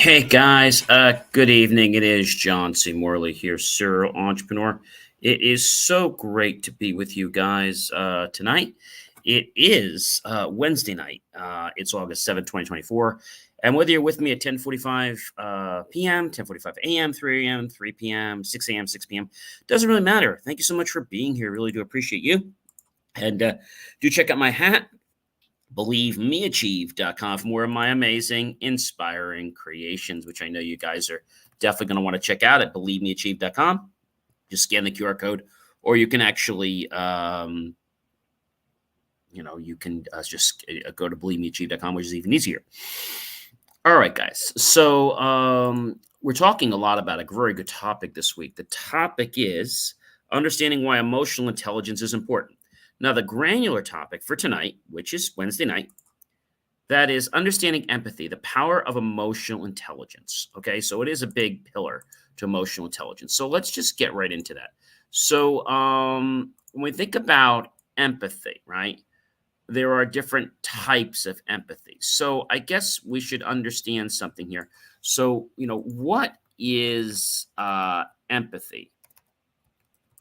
Hey guys, good evening. It is John C. Morley here, serial entrepreneur. It is so great to be with you guys tonight. It is Wednesday night. It's August 7th, 2024. And whether you're with me at 10:45 p.m., 10:45 a.m., 3 a.m., 3 p.m., 6 a.m., 6 p.m., doesn't really matter. Thank you so much for being here. Really do appreciate you. And do check out my hat, believemeachieve.com, for more of my amazing, inspiring creations, which I know you guys are definitely going to want to check out at believemeachieve.com. Just scan the QR code, or you can actually, you can just go to believemeachieve.com, which is even easier. All right, guys. So we're talking a lot about a very good topic this week. The topic is understanding why emotional intelligence is important. Now, the granular topic for tonight, which is Wednesday night, that is understanding empathy, the power of emotional intelligence. Okay, so it is a big pillar to emotional intelligence. So let's just get right into that. So when we think about empathy, right, there are different types of empathy. So I guess we should understand something here. So, what is empathy?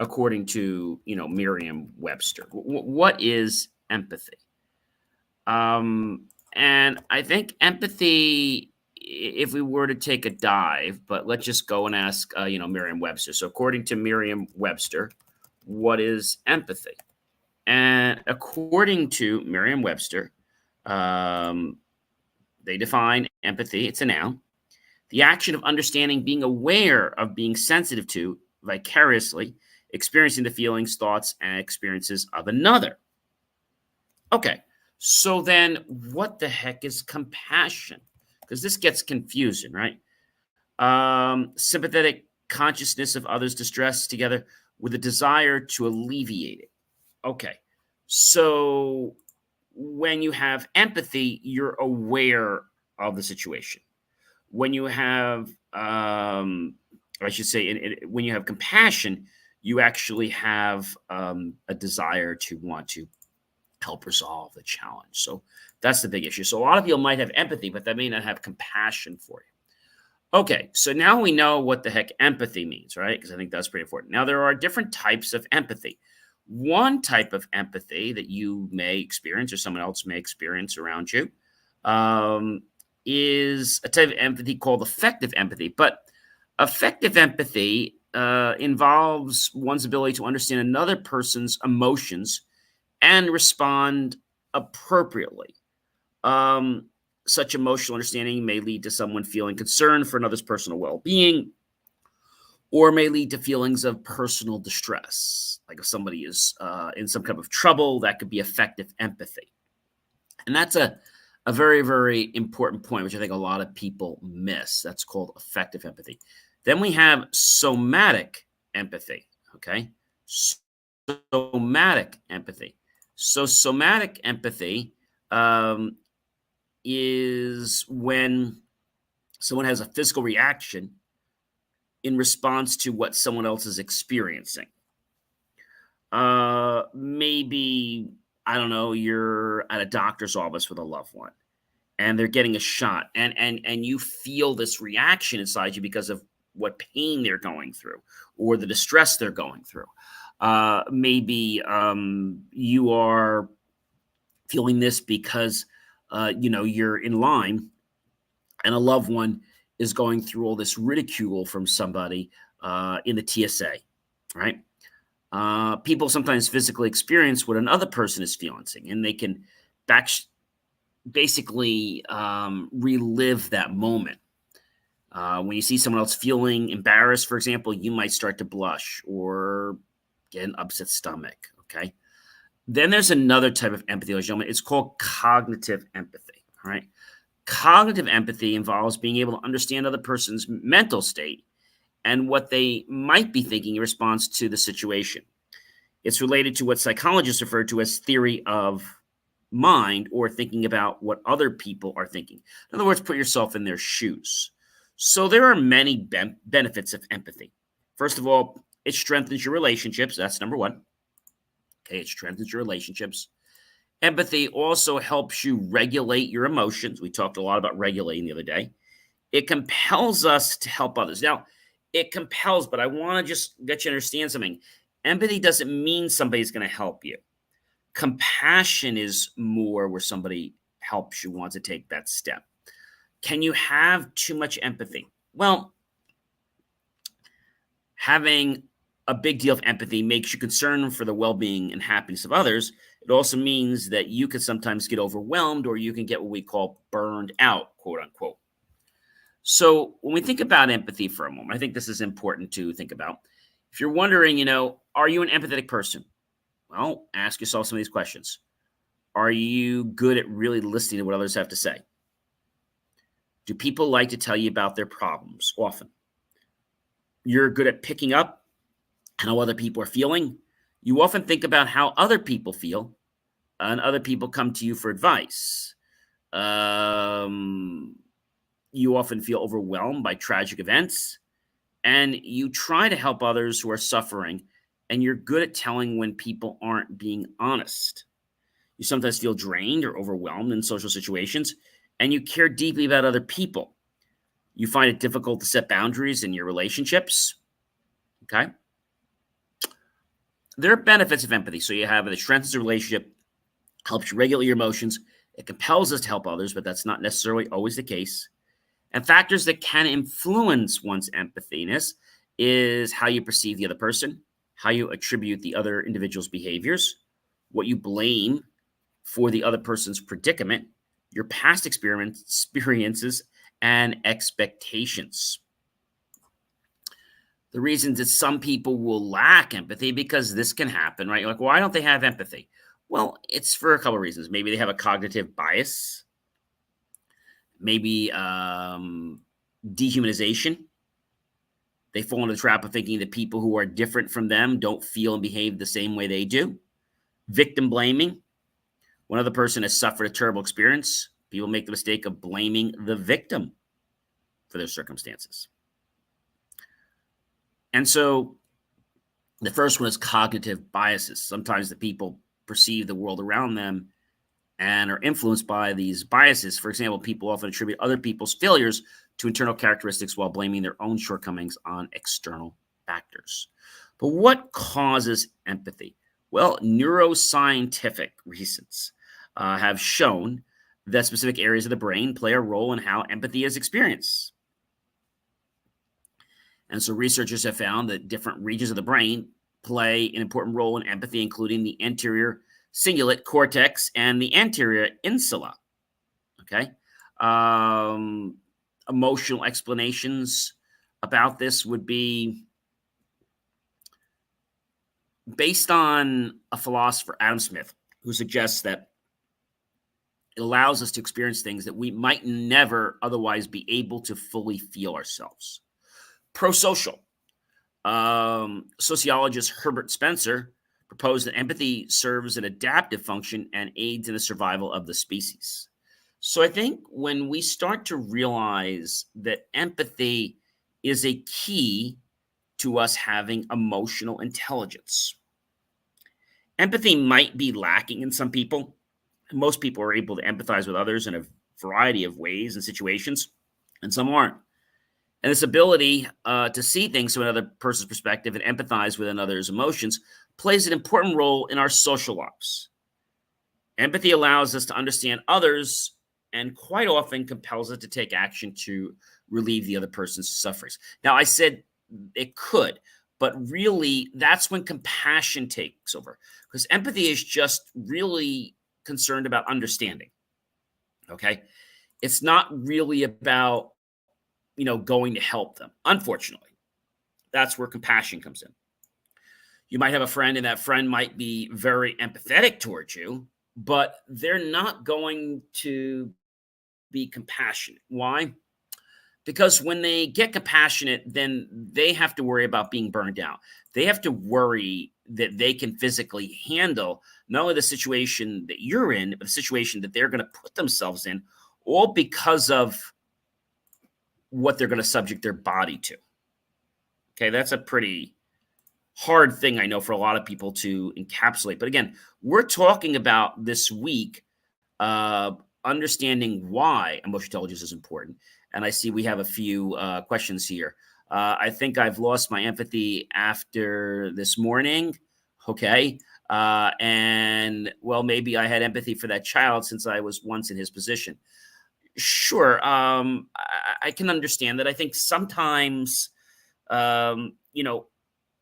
According to Merriam-Webster, what is empathy? And I think empathy, if we were to take a dive, but let's just go and ask, Merriam-Webster. So according to Merriam-Webster, what is empathy? And according to Merriam-Webster, they define empathy. It's a noun. The action of understanding, being aware of, being sensitive to, vicariously experiencing the feelings, thoughts, and experiences of another. Okay, so then what the heck is compassion? Because this gets confusing, right? Sympathetic consciousness of others' distress together with a desire to alleviate it. Okay, so when you have empathy, you're aware of the situation. When you have, I should say, when you have compassion, you actually have a desire to want to help resolve the challenge. So that's the big issue. So a lot of people might have empathy, but they may not have compassion for you. Okay, so now we know what the heck empathy means, right? Because I think that's pretty important. Now, there are different types of empathy. One type of empathy that you may experience or someone else may experience around you is a type of empathy called affective empathy. But affective empathy involves one's ability to understand another person's emotions and respond appropriately. Such emotional understanding may lead to someone feeling concern for another's personal well-being, or may lead to feelings of personal distress. Like if somebody is in some kind of trouble, that could be affective empathy. And that's a very, very important point, which I think a lot of people miss. That's called affective empathy. Then we have somatic empathy, okay? Somatic empathy. So somatic empathy is when someone has a physical reaction in response to what someone else is experiencing. Maybe, I don't know, you're at a doctor's office with a loved one and they're getting a shot, and you feel this reaction inside you because of what pain they're going through or the distress they're going through. Maybe you are feeling this because you're in line and a loved one is going through all this ridicule from somebody in the TSA, right? People sometimes physically experience what another person is feeling, and they can basically relive that moment. When you see someone else feeling embarrassed, for example, you might start to blush or get an upset stomach, okay? Then there's another type of empathy, ladies and gentlemen. It's called cognitive empathy, all right? Cognitive empathy involves being able to understand other person's mental state and what they might be thinking in response to the situation. It's related to what psychologists refer to as theory of mind, or thinking about what other people are thinking. In other words, put yourself in their shoes. So there are many benefits of empathy. First of all, it strengthens your relationships. That's number one. Okay, it strengthens your relationships. Empathy also helps you regulate your emotions. We talked a lot about regulating the other day. It compels us to help others. Now, it compels, but I want to just get you to understand something. Empathy doesn't mean somebody's going to help you. Compassion is more where somebody helps you, wants to take that step. Can you have too much empathy? Well, having a big deal of empathy makes you concerned for the well-being and happiness of others. It also means that you can sometimes get overwhelmed, or you can get what we call burned out, quote unquote. So when we think about empathy for a moment, I think this is important to think about. If you're wondering, are you an empathetic person? Well, ask yourself some of these questions. Are you good at really listening to what others have to say? Do people like to tell you about their problems often? You're good at picking up how other people are feeling. You often think about how other people feel, and other people come to you for advice. You often feel overwhelmed by tragic events, and you try to help others who are suffering, and you're good at telling when people aren't being honest. You sometimes feel drained or overwhelmed in social situations, and you care deeply about other people. You find it difficult to set boundaries in your relationships. Okay? There are benefits of empathy. So you have it strengthens the relationship, helps you regulate your emotions. It compels us to help others, but that's not necessarily always the case. And factors that can influence one's empathiness is how you perceive the other person, how you attribute the other individual's behaviors, what you blame for the other person's predicament, your past experiences, and expectations. The reasons that some people will lack empathy, because this can happen, right? You're like, why don't they have empathy? Well, it's for a couple of reasons. Maybe they have a cognitive bias, maybe dehumanization. They fall into the trap of thinking that people who are different from them don't feel and behave the same way they do. Victim blaming. When another person has suffered a terrible experience, people make the mistake of blaming the victim for their circumstances. And so the first one is cognitive biases. Sometimes the people perceive the world around them and are influenced by these biases. For example, people often attribute other people's failures to internal characteristics while blaming their own shortcomings on external factors. But what causes empathy? Well, neuroscientific reasons have shown that specific areas of the brain play a role in how empathy is experienced. And so researchers have found that different regions of the brain play an important role in empathy, including the anterior cingulate cortex and the anterior insula. Okay. Emotional explanations about this would be based on a philosopher, Adam Smith, who suggests that it allows us to experience things that we might never otherwise be able to fully feel ourselves. Prosocial. Sociologist Herbert Spencer proposed that empathy serves an adaptive function and aids in the survival of the species. So I think when we start to realize that empathy is a key to us having emotional intelligence. Empathy might be lacking in some people. Most people are able to empathize with others in a variety of ways and situations, and some aren't. And this ability to see things from another person's perspective and empathize with another's emotions plays an important role in our social lives. Empathy allows us to understand others and quite often compels us to take action to relieve the other person's sufferings. Now, I said it could, but really that's when compassion takes over, because empathy is just really concerned about understanding. Okay? It's not really about going to help them. Unfortunately, that's where compassion comes in. You might have a friend, and that friend might be very empathetic towards you, but they're not going to be compassionate. Why? Because when they get compassionate, then they have to worry about being burned out. They have to worry that they can physically handle not only the situation that you're in, but the situation that they're going to put themselves in, all because of what they're going to subject their body to. Okay, that's a pretty hard thing, I know, for a lot of people to encapsulate. But again, we're talking about this week understanding why emotional intelligence is important And I see we have a few questions here. I think I've lost my empathy after this morning. Okay. And well, maybe I had empathy for that child since I was once in his position. Sure. I can understand that. I think sometimes, you know,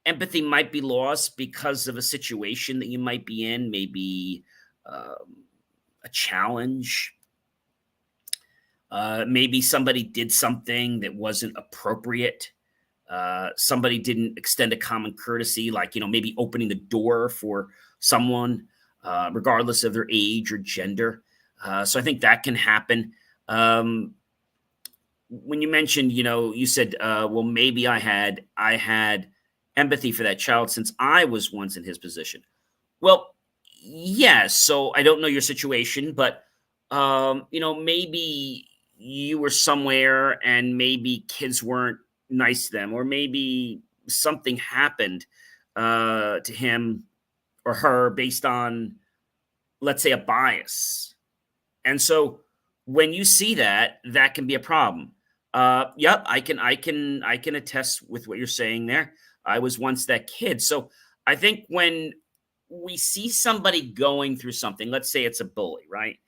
empathy might be lost because of a situation that you might be in, maybe a challenge. Maybe somebody did something that wasn't appropriate. Somebody didn't extend a common courtesy, like, maybe opening the door for someone, regardless of their age or gender. So I think that can happen. Um, when you mentioned, you said, well, maybe I had empathy for that child since I was once in his position. Well, yes. So I don't know your situation, but maybe you were somewhere and maybe kids weren't nice to them, or maybe something happened to him or her based on, let's say, a bias. And so when you see that, that can be a problem. Yep, I can attest with what you're saying there. I was once that kid. So I think when we see somebody going through something, let's say it's a bully, right?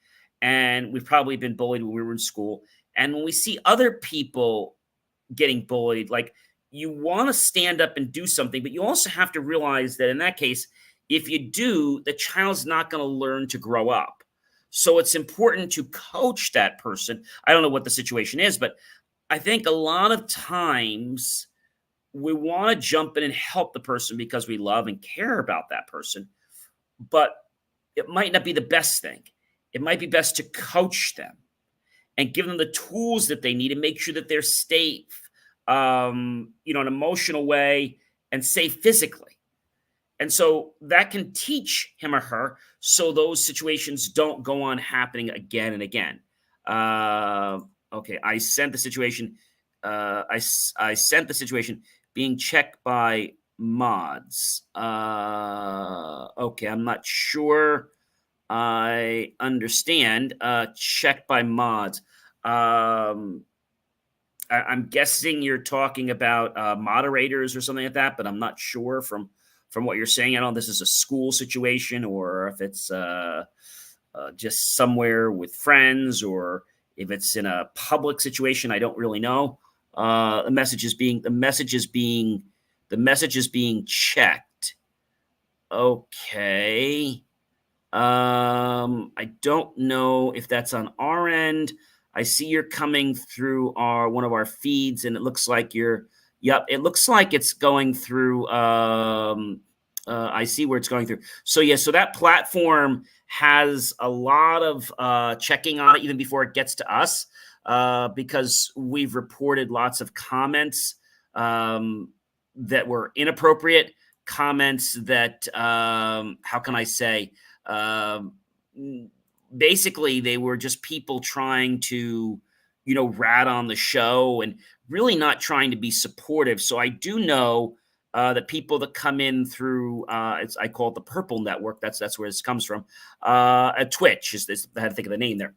And we've probably been bullied when we were in school. And when we see other people getting bullied, like, you want to stand up and do something, but you also have to realize that in that case, if you do, the child's not going to learn to grow up. So it's important to coach that person. I don't know what the situation is, but I think a lot of times we want to jump in and help the person because we love and care about that person, but it might not be the best thing. It might be best to coach them and give them the tools that they need and make sure that they're safe, in an emotional way, and safe physically. And so that can teach him or her so those situations don't go on happening again and again. Uh, okay, I sent the situation. I sent the situation being checked by mods. Okay, I'm not sure I understand. Checked by mods. I'm guessing you're talking about moderators or something like that, but I'm not sure from what you're saying. I don't know if this is a school situation or if it's just somewhere with friends or if it's in a public situation. I don't really know. The message is being checked. Okay. I don't know if that's on our end. I see you're coming through our one of our feeds, and it looks like you're. Yep, it looks like it's going through. I see where it's going through. So yeah, so that platform has a lot of checking on it even before it gets to us, because we've reported lots of comments that were inappropriate, comments that how can I say? Um, Basically, they were just people trying to, rat on the show and really not trying to be supportive. So I do know that people that come in through, I call it the Purple Network. That's where this comes from. At Twitch is this. I had to think of the name there.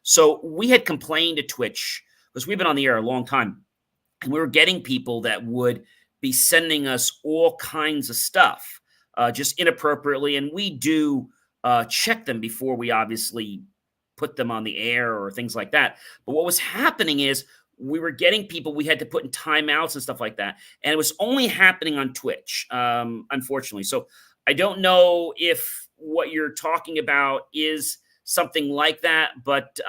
So we had complained to Twitch because we've been on the air a long time, and we were getting people that would be sending us all kinds of stuff, just inappropriately, and we do check them before we obviously put them on the air or things like that. But what was happening is we were getting people we had to put in timeouts and stuff like that, and it was only happening on Twitch, unfortunately. So I don't know if what you're talking about is something like that, but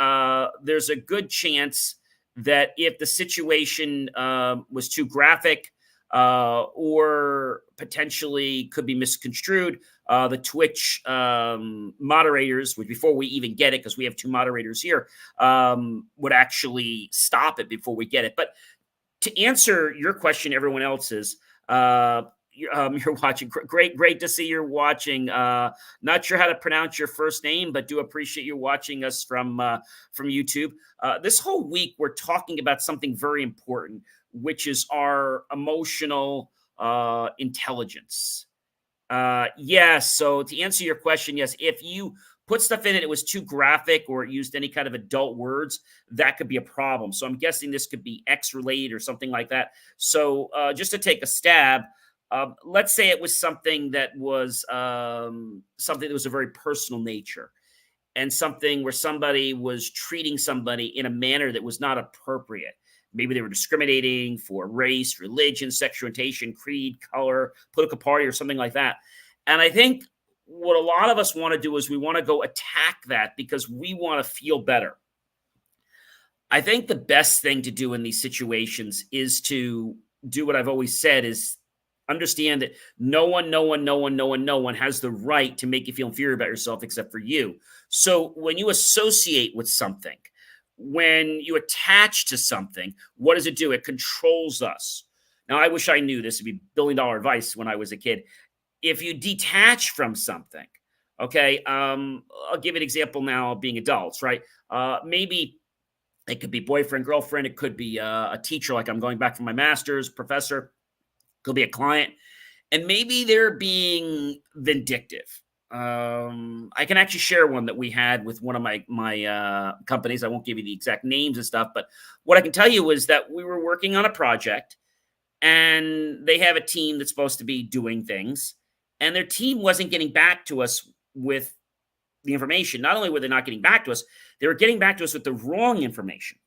there's a good chance that if the situation was too graphic or potentially could be misconstrued, the Twitch moderators, which before we even get it, because we have two moderators here, would actually stop it before we get it. But to answer your question, everyone else's, you're watching. Great to see you're watching. Not sure how to pronounce your first name, but do appreciate you watching us from YouTube. This whole week, we're talking about something very important, which is our emotional intelligence. Yes. So to answer your question, yes, if you put stuff in it, it was too graphic or it used any kind of adult words, that could be a problem. So I'm guessing this could be X related or something like that. So just to take a stab, let's say it was something that was something that was a very personal nature and something where somebody was treating somebody in a manner that was not appropriate. Maybe they were discriminating for race, religion, sexual orientation, creed, color, political party, or something like that. And I think what a lot of us want to do is we want to go attack that because we want to feel better. I think the best thing to do in these situations is to do what I've always said is understand that no one has the right to make you feel inferior about yourself except for you. So when you associate with something, when you attach to something, what does it do? It controls us. Now, I wish I knew this would be $1 billion advice when I was a kid. If you detach from something, okay, I'll give you an example now of being adults, right? Maybe it could be boyfriend, girlfriend. It could be a teacher, like I'm going back from my master's, professor. Could be a client. And maybe they're being vindictive. I can actually share one that we had with one of my companies. I won't give you the exact names and stuff, but what I can tell you is that we were working on a project and they have a team that's supposed to be doing things, and their team wasn't getting back to us with the information. Not only were they not getting back to us, they were getting back to us with the wrong information.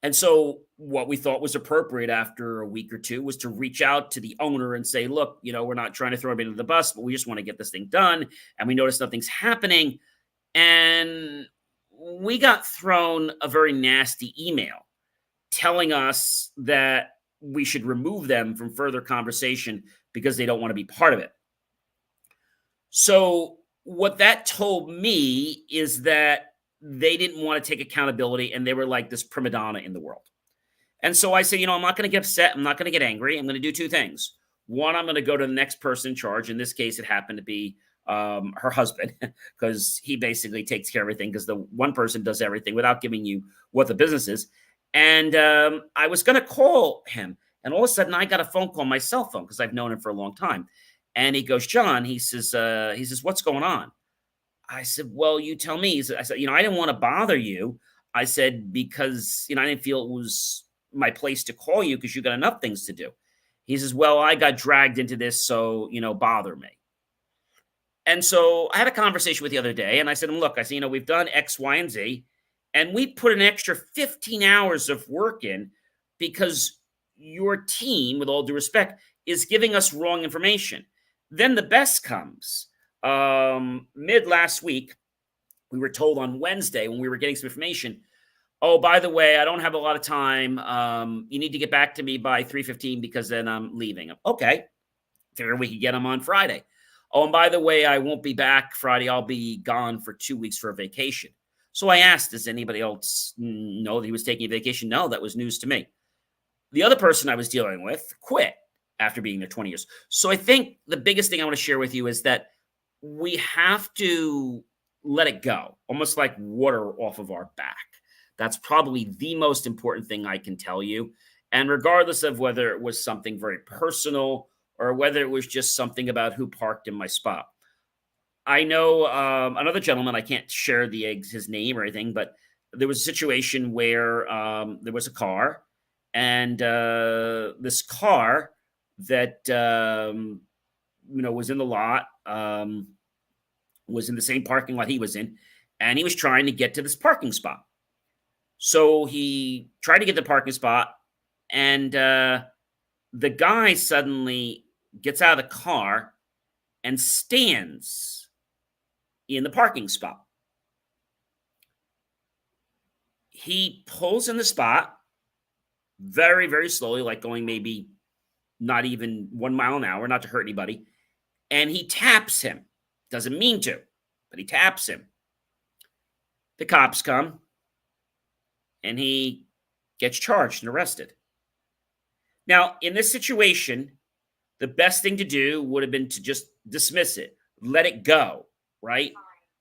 And so what we thought was appropriate after a week or two was to reach out to the owner and say, look, we're not trying to throw him into the bus, but we just want to get this thing done. And we noticed nothing's happening. And we got thrown a very nasty email telling us that we should remove them from further conversation because they don't want to be part of it. So what that told me is that they didn't want to take accountability and they were like this prima donna in the world. And so I say, I'm not going to get upset. I'm not going to get angry. I'm going to do two things. One, I'm going to go to the next person in charge. In this case, it happened to be her husband because he basically takes care of everything because the one person does everything without giving you what the business is. And I was going to call him. And all of a sudden I got a phone call on my cell phone because I've known him for a long time. And he goes, John, he says, what's going on? I said, well, you tell me. I said, I didn't want to bother you. I said, because, I didn't feel it was my place to call you because you got enough things to do. He says, well, I got dragged into this, so, bother me. And so I had a conversation with the other day and I said, look, I said, we've done X, Y, and Z, and we put an extra 15 hours of work in because your team, with all due respect, is giving us wrong information. Then the best comes. Mid last week, we were told on Wednesday when we were getting some information, oh, by the way, I don't have a lot of time. You need to get back to me by 3:15 because then I'm leaving. Okay. Figured we could get them on Friday. Oh, and by the way, I won't be back Friday. I'll be gone for 2 weeks for a vacation. So I asked, does anybody else know that he was taking a vacation? No, that was news to me. The other person I was dealing with quit after being there 20 years. So I think the biggest thing I want to share with you is that we have to let it go, almost like water off of our back. That's probably the most important thing I can tell you. And regardless of whether it was something very personal or whether it was just something about who parked in my spot. I know another gentleman, I can't share his name or anything, but there was a situation where there was a car, and this car that was in the lot, was in the same parking lot he was in, and he was trying to get to this parking spot. So he tried to get the parking spot, and the guy suddenly gets out of the car and stands in the parking spot. He pulls in the spot very, very slowly, like going maybe not even 1 mile an hour, not to hurt anybody. And he taps him. Doesn't mean to, but he taps him. The cops come, and he gets charged and arrested. Now, in this situation, the best thing to do would have been to just dismiss it, let it go, right?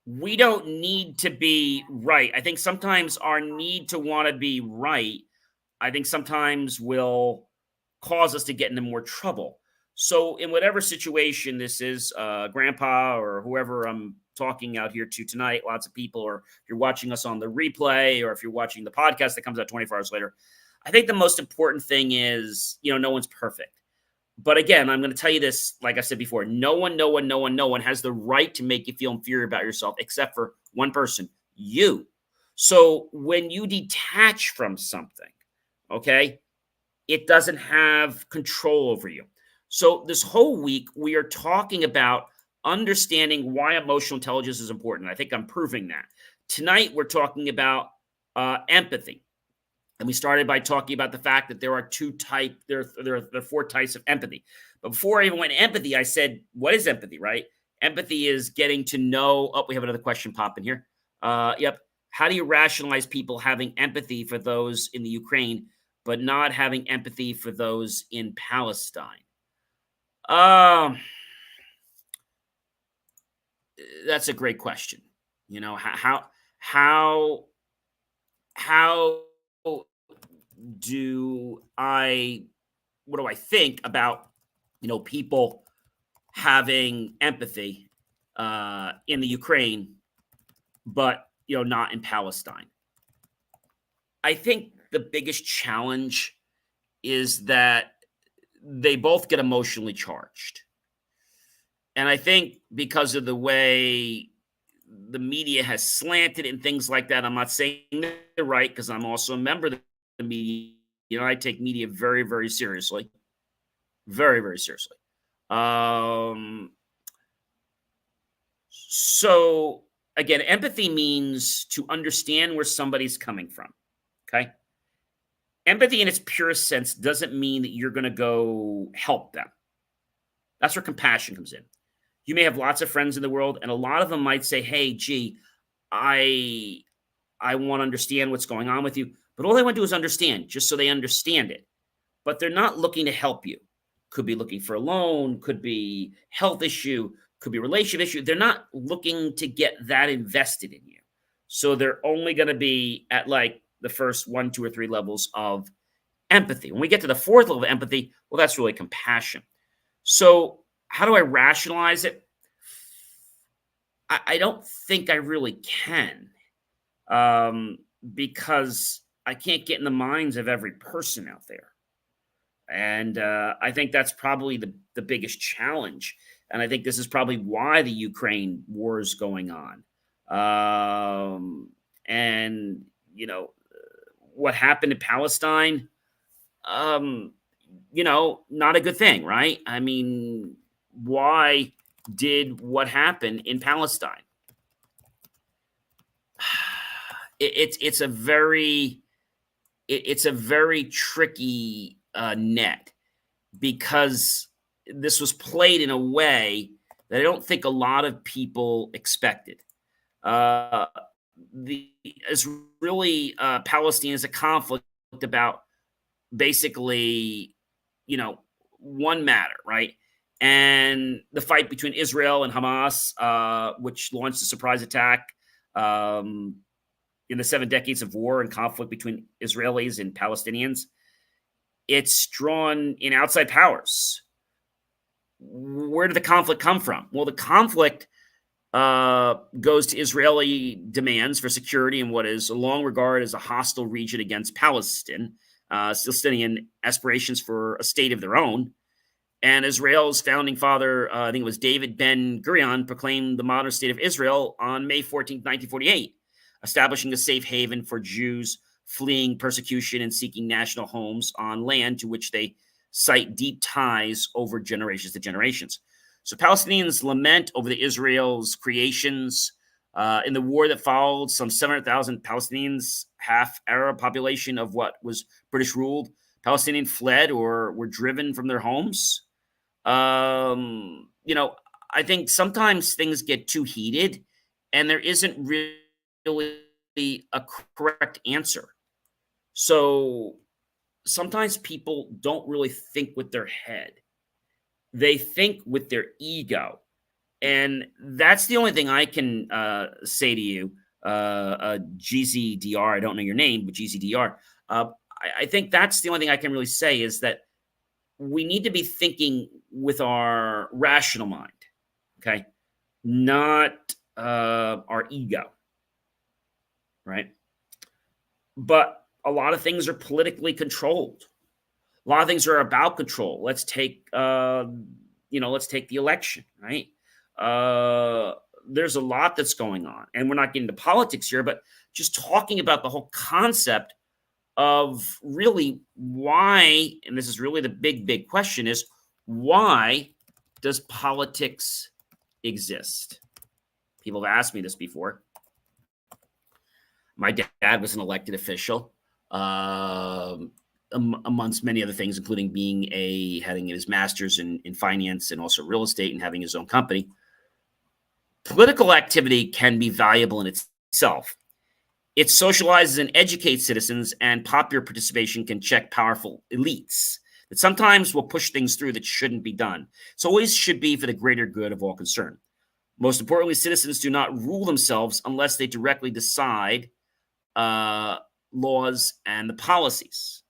We don't need to be right. I think sometimes our need to want to be right, I think sometimes will cause us to get into more trouble. So in whatever situation this is, grandpa or whoever I'm talking out here to tonight, lots of people, or if you're watching us on the replay, or if you're watching the podcast that comes out 24 hours later, I think the most important thing is, no one's perfect. But again, I'm going to tell you this, like I said before, no one has the right to make you feel inferior about yourself except for one person, you. So when you detach from something, okay, it doesn't have control over you. So this whole week, we are talking about understanding why emotional intelligence is important. I think I'm proving that. Tonight, we're talking about empathy. And we started by talking about the fact that there are there are four types of empathy. But before I even went to empathy, I said, what is empathy, right? Empathy is getting to know. Oh, we have another question popping here. Yep. How do you rationalize people having empathy for those in the Ukraine, but not having empathy for those in Palestine? That's a great question. How how do I what do I think about people having empathy in the Ukraine, but not in Palestine? I think the biggest challenge is that they both get emotionally charged. And I think because of the way the media has slanted and things like that, I'm not saying they're right because I'm also a member of the media. I take media very, very seriously. Very, very seriously. So again, empathy means to understand where somebody's coming from. Okay. Empathy in its purest sense doesn't mean that you're going to go help them. That's where compassion comes in. You may have lots of friends in the world, and a lot of them might say, hey, gee, I want to understand what's going on with you. But all they want to do is understand, just so they understand it. But they're not looking to help you. Could be looking for a loan, could be health issue, could be relationship issue. They're not looking to get that invested in you. So they're only going to be at like the first 1, 2, or 3 levels of empathy. When we get to the fourth level of empathy, well, that's really compassion. So how do I rationalize it? I don't think I really can, because I can't get in the minds of every person out there. And I think that's probably the biggest challenge. And I think this is probably why the Ukraine war is going on. And, what happened in Palestine, not a good thing, right? I mean, why did what happened in Palestine? It's a very tricky net, because this was played in a way that I don't think a lot of people expected. The Israeli Palestine is a conflict about basically, one matter, right? And the fight between Israel and Hamas, which launched a surprise attack in the 7 decades of war and conflict between Israelis and Palestinians, it's drawn in outside powers. Where did the conflict come from? Well, the conflict goes to Israeli demands for security in what is long regarded as a hostile region against Palestinian aspirations for a state of their own. And Israel's founding father, I think it was David Ben-Gurion, proclaimed the modern state of Israel on May 14, 1948, establishing a safe haven for Jews fleeing persecution and seeking national homes on land to which they cite deep ties over generations to generations. So Palestinians lament over the Israel's creations. In the war that followed, some 700,000 Palestinians, half Arab population of what was British ruled, Palestinian fled or were driven from their homes. I think sometimes things get too heated and there isn't really a correct answer. So sometimes people don't really think with their head. They think with their ego. And that's the only thing I can say to you, GZDR. I don't know your name, but GZDR. I think that's the only thing I can really say, is that we need to be thinking with our rational mind, okay? Not our ego, right? But a lot of things are politically controlled. A lot of things are about control. Let's take the election, right? Uh, there's a lot that's going on, and we're not getting into politics here, but just talking about the whole concept of really why, and this is really the big question, is why does politics exist? People have asked me this before. My dad was an elected official, amongst many other things, including having his master's in finance and also real estate and having his own company. Political activity can be valuable in itself. It socializes and educates citizens, and popular participation can check powerful elites that sometimes will push things through that shouldn't be done. So always should be for the greater good of all concerned. Most importantly, citizens do not rule themselves unless they directly decide laws and the policies.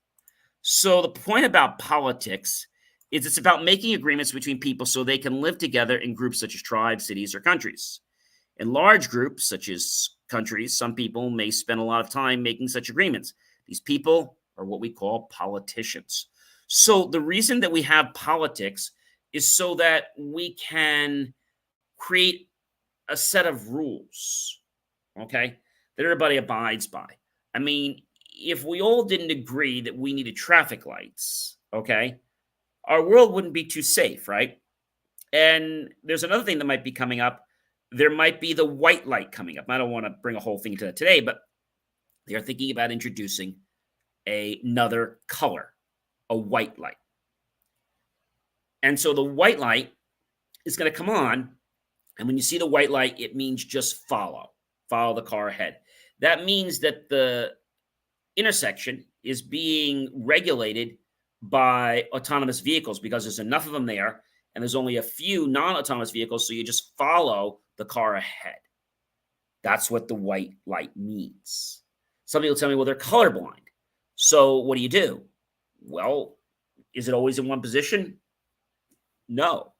So the point about politics is it's about making agreements between people so they can live together in groups such as tribes, cities, or countries. In large groups, such as countries, some people may spend a lot of time making such agreements. These people are what we call politicians. So the reason that we have politics is so that we can create a set of rules, okay, that everybody abides by. I mean, if we all didn't agree that we needed traffic lights, okay, our world wouldn't be too safe, right? And there's another thing that might be coming up. There might be the white light coming up. I don't want to bring a whole thing to that today, but they're thinking about introducing another color, a white light. And so the white light is going to come on. And when you see the white light, it means just follow the car ahead. That means that the intersection is being regulated by autonomous vehicles because there's enough of them there, and there's only a few non-autonomous vehicles, so you just follow the car ahead. That's what the white light means. Some people tell me, well, they're colorblind. So what do? Well, is it always in one position? No.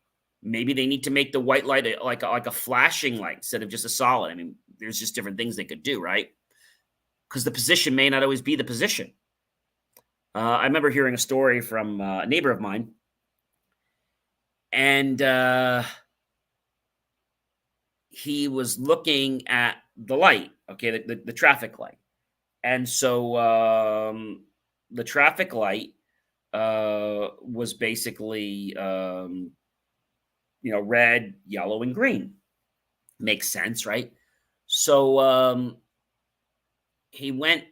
Maybe they need to make the white light like a flashing light instead of just a solid. I mean, there's just different things they could do, right? Because the position may not always be the position. I remember hearing a story from a neighbor of mine, and he was looking at the light, okay, the traffic light. And so the traffic light was basically, red, yellow, and green. Makes sense, right? So he went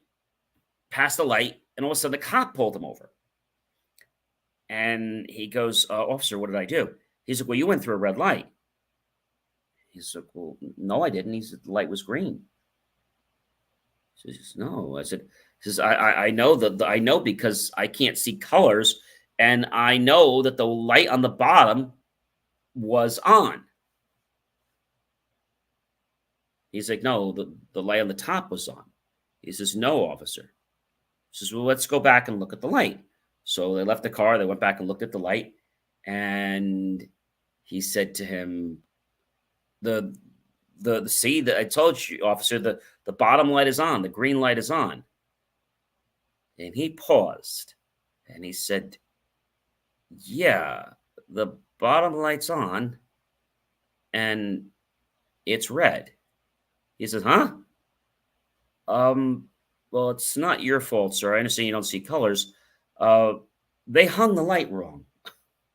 past the light, and all of a sudden the cop pulled him over. And he goes, officer, what did I do? He's like, well, you went through a red light. He's like, well, no, I didn't. He said, the light was green. So he says, no. I said, he says, I know I know because I can't see colors, and I know that the light on the bottom was on. He's like, no, the light on the top was on. He says, no, officer. He says, well, let's go back and look at the light. So they left the car. They went back and looked at the light. And he said to him, see that I told you, officer, the bottom light is on. The green light is on. And he paused and he said, yeah, the bottom light's on and it's red. He says, huh? Well, it's not your fault, sir. I understand you don't see colors. They hung the light wrong,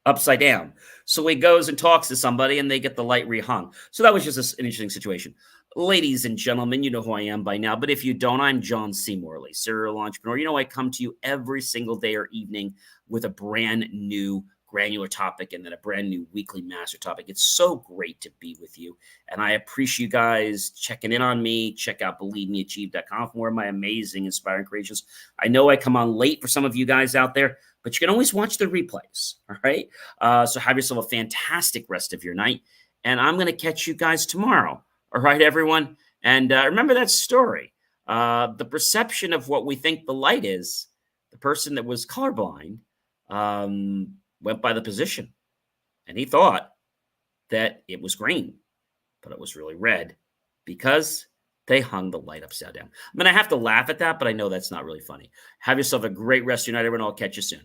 upside down. So he goes and talks to somebody, and they get the light rehung. So that was just an interesting situation. Ladies and gentlemen, you know who I am by now. But if you don't, I'm John C. Morley, serial entrepreneur. You know, I come to you every single day or evening with a brand new granular topic and then a brand new weekly master topic. It's so great to be with you. And I appreciate you guys checking in on me. Check out believemeachieve.com for more of my amazing, inspiring creations. I know I come on late for some of you guys out there, but you can always watch the replays. All right. So have yourself a fantastic rest of your night. And I'm going to catch you guys tomorrow. All right, everyone. And remember that story. The perception of what we think the light is, the person that was colorblind, went by the position, and he thought that it was green, but it was really red. because they hung the light upside down. I mean, I have to laugh at that, but I know that's not really funny. Have yourself a great rest of your night, everyone. I'll catch you soon.